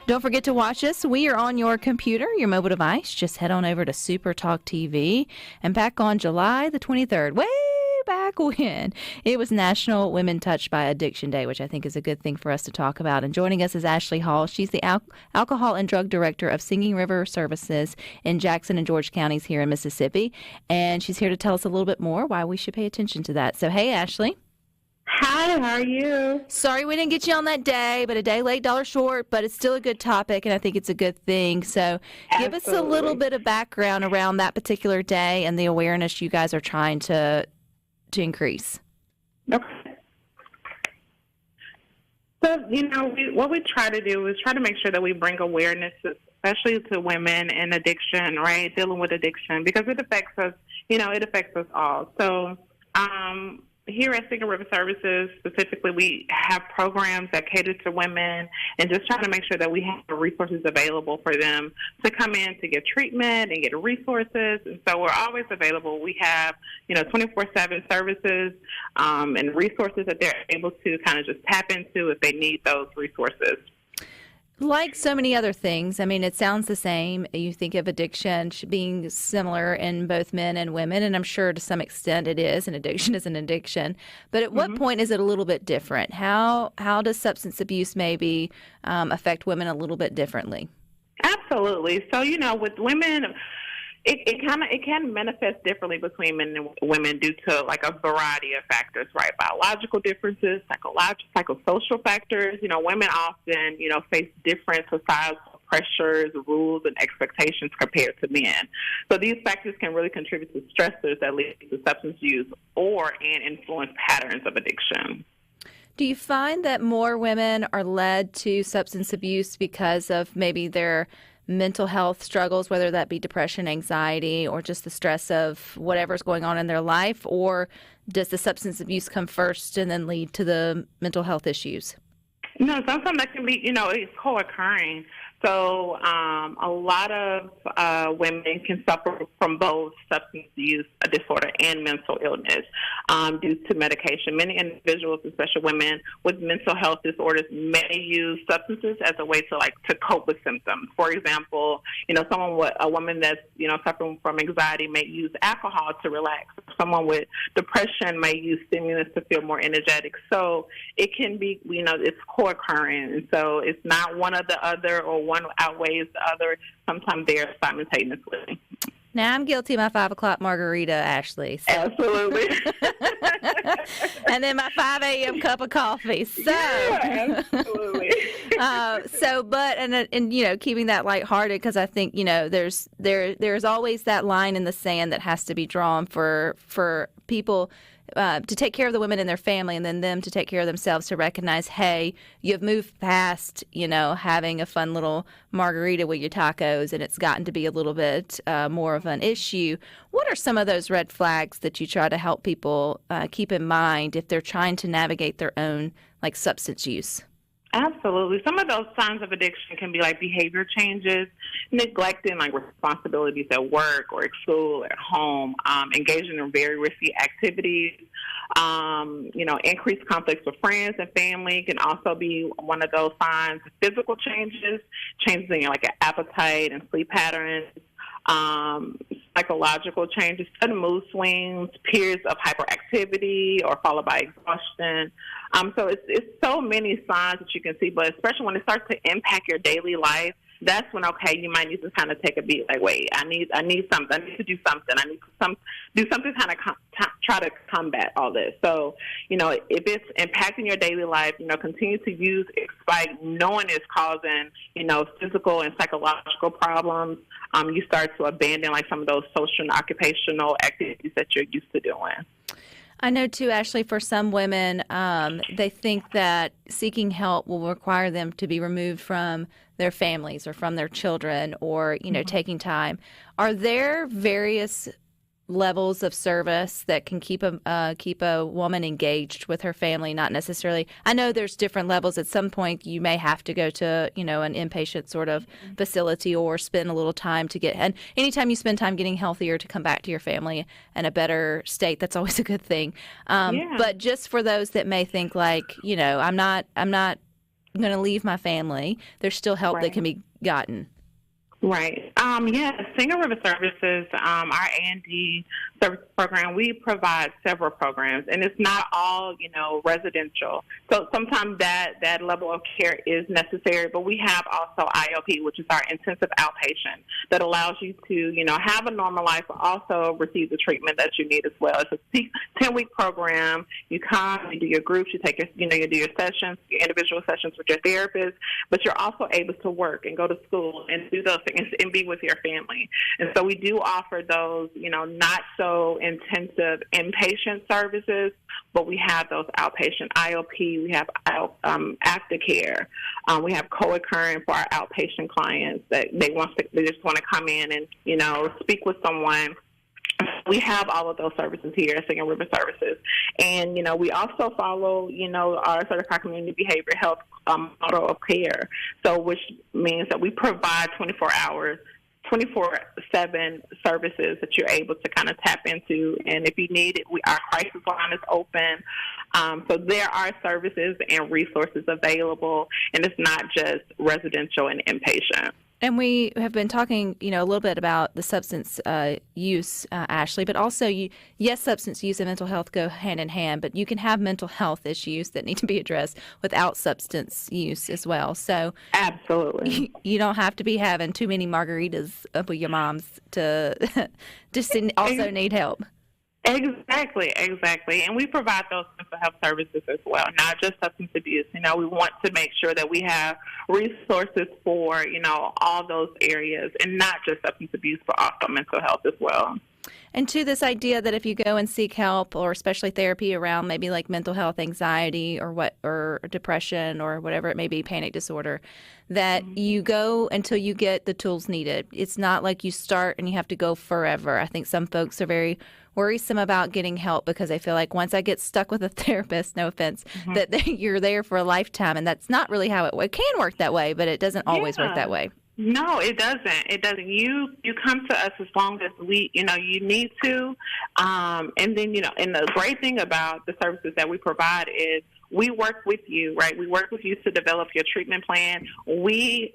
Don't forget to watch us. We are on your computer, your mobile device. Just head on over to SuperTalk TV. And back on July the 23rd, way back when, it was National Women Touched by Addiction Day, which I think is a good thing for us to talk about. And joining us is Ashley Hall. She's the Alcohol and Drug Director of Singing River Services in Jackson and George counties here in Mississippi. And she's here to tell us a little bit more why we should pay attention to that. So, hey, Ashley. Hi, how are you? Sorry we didn't get you on that day, but a day late, dollar short, but it's still a good topic, and I think it's a good thing. So give us a little bit of background around that particular day and the awareness you guys are trying to increase. Okay. So, what we try to do is try to make sure that we bring awareness, especially to women in addiction, right, dealing with addiction, because it affects us, it affects us all. So, here at Singing River Services, specifically, we have programs that cater to women and just trying to make sure that we have the resources available for them to come in to get treatment and get resources. And so we're always available. We have, 24/7 services and resources that they're able to kind of just tap into if they need those resources. Like so many other things, I mean, it sounds the same. You think of addiction being similar in both men and women, and I'm sure to some extent it is. An addiction is an addiction. But at what point is it a little bit different? How does substance abuse maybe affect women a little bit differently? Absolutely. So, with women, it can manifest differently between men and women due to like a variety of factors, right? Biological differences, psychosocial factors. Women often, face different societal pressures, rules, and expectations compared to men. So these factors can really contribute to stressors that lead to substance use and influence patterns of addiction. Do you find that more women are led to substance abuse because of maybe their mental health struggles, whether that be depression, anxiety, or just the stress of whatever's going on in their life? Or does the substance abuse come first and then lead to the mental health issues? No, sometimes that can be, it's co-occurring. So a lot of women can suffer from both substance use disorder and mental illness due to medication. Many individuals, especially women with mental health disorders, may use substances as a way to cope with symptoms. For example, a woman that's suffering from anxiety may use alcohol to relax. Someone with depression may use stimulants to feel more energetic. So it can be, it's co-occurring, and so it's not one or the other, or one outweighs the other. Sometimes they're simultaneously. Now, I'm guilty of my 5 o'clock margarita, Ashley. So. Absolutely. And then my 5 a.m. cup of coffee. So, yeah, absolutely. Keeping that lighthearted, because I think, there's always that line in the sand that has to be drawn for people to take care of the women in their family, and then them to take care of themselves, to recognize, hey, you've moved past, having a fun little margarita with your tacos, and it's gotten to be a little bit more of an issue. What are some of those red flags that you try to help people keep in mind if they're trying to navigate their own, substance use? Absolutely. Some of those signs of addiction can be like behavior changes, neglecting responsibilities at work or at school, at home, engaging in very risky activities, increased conflicts with friends and family can also be one of those signs. Physical changes in your appetite and sleep patterns, psychological changes, sudden mood swings, periods of hyperactivity or followed by exhaustion. So it's so many signs that you can see, but especially when it starts to impact your daily life, that's when, you might need to kind of take a beat. Wait, I need something. I need to do something. I need to do something to kind of try to combat all this. So, if it's impacting your daily life, continue to use despite knowing it's causing, physical and psychological problems. You start to abandon some of those social and occupational activities that you're used to doing. I know, too, Ashley, for some women, they think that seeking help will require them to be removed from their families or from their children or, taking time. Are there various levels of service that can keep a woman engaged with her family? Not necessarily. I know there's different levels. At some point, you may have to go to an inpatient sort of facility or spend a little time to get. And anytime you spend time getting healthier to come back to your family in a better state, that's always a good thing. But just for those that may think I'm not going to leave my family, there's still help that Right. can be gotten. Right. Yeah, Singer River Services, our A&D service program, we provide several programs, and it's not all, residential. So sometimes that level of care is necessary, but we have also IOP, which is our intensive outpatient, that allows you to, have a normal life, but also receive the treatment that you need as well. It's a 10-week program. You come, you do your groups, you take your, you do your sessions, your individual sessions with your therapist, but you're also able to work and go to school and do those things and be with your family. And so we do offer those, not so intensive inpatient services, but we have those outpatient IOP, we have aftercare, we have co-occurring for our outpatient clients that they just want to come in and, speak with someone. We have all of those services here at Singer River Services. And, we also follow, our certified community behavior health model of care. So which means that we provide 24/7 services that you're able to kind of tap into. And if you need it, our crisis line is open. So there are services and resources available, and it's not just residential and inpatient. And we have been talking, a little bit about the substance use, Ashley, but also, yes, substance use and mental health go hand in hand, but you can have mental health issues that need to be addressed without substance use as well. So absolutely, you don't have to be having too many margaritas with your moms to just also need help. Exactly. And we provide those mental health services as well, not just substance abuse. We want to make sure that we have resources for, all those areas, and not just substance abuse, but also mental health as well. And to this idea that if you go and seek help, or especially therapy around maybe like mental health, anxiety, or depression, or whatever it may be, panic disorder, that you go until you get the tools needed. It's not like you start and you have to go forever. I think some folks are very worrisome about getting help because they feel like once I get stuck with a therapist, no offense, that you're there for a lifetime. And that's not really how it can work that way, but it doesn't always work that way. No, it doesn't. It doesn't. You come to us as long as you need to. And then, and the great thing about the services that we provide is we work with you, right? We work with you to develop your treatment plan. We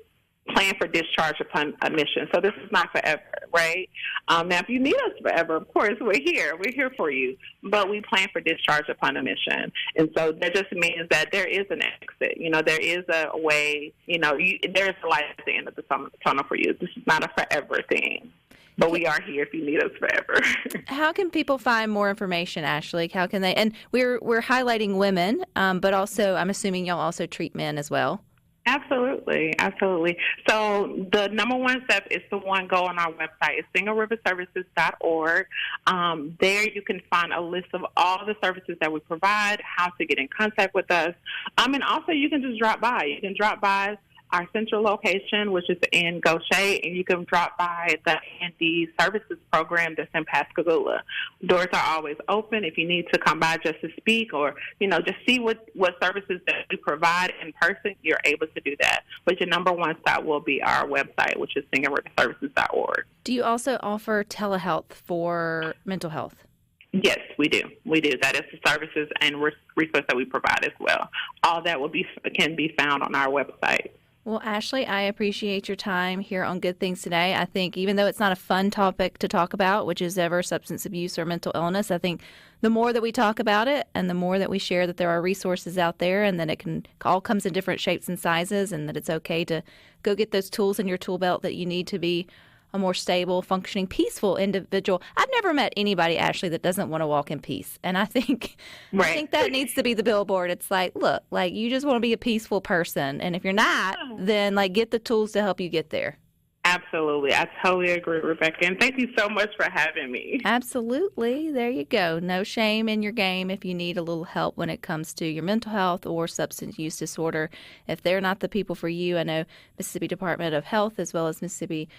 plan for discharge upon admission. So this is not forever, right? Now, if you need us forever, of course, we're here. We're here for you. But we plan for discharge upon admission. And so that just means that there is an exit. There is a way, there's a light at the end of the tunnel for you. This is not a forever thing. But we are here if you need us forever. How can people find more information, Ashley? How can they? And we're highlighting women, but also I'm assuming y'all also treat men as well. Absolutely. So the number one step is to go on our website. It's singerriverservices.org. There you can find a list of all the services that we provide, how to get in contact with us. And also you can just drop by. You can drop by our central location, which is in Goshen, and you can drop by the A&D services program that's in Pascagoula. Doors are always open. If you need to come by just to speak or, just see what services that we provide in person, you're able to do that. But your number one stop will be our website, which is singerriverservices.org. Do you also offer telehealth for mental health? Yes, we do. That is the services and resource that we provide as well. All that can be found on our website. Well, Ashley, I appreciate your time here on Good Things Today. I think even though it's not a fun topic to talk about, which is ever substance abuse or mental illness, I think the more that we talk about it and the more that we share that there are resources out there and that it all comes in different shapes and sizes and that it's okay to go get those tools in your tool belt that you need to be a more stable, functioning, peaceful individual. I've never met anybody, Ashley, that doesn't want to walk in peace. And I think that needs to be the billboard. It's like, look, you just want to be a peaceful person. And if you're not, then get the tools to help you get there. Absolutely. I totally agree, Rebecca. And thank you so much for having me. Absolutely. There you go. No shame in your game if you need a little help when it comes to your mental health or substance use disorder. If they're not the people for you, I know Mississippi Department of Health as well as Mississippi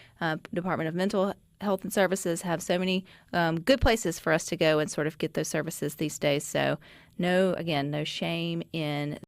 Department of Mental Health and Services have so many good places for us to go and sort of get those services these days. So no shame in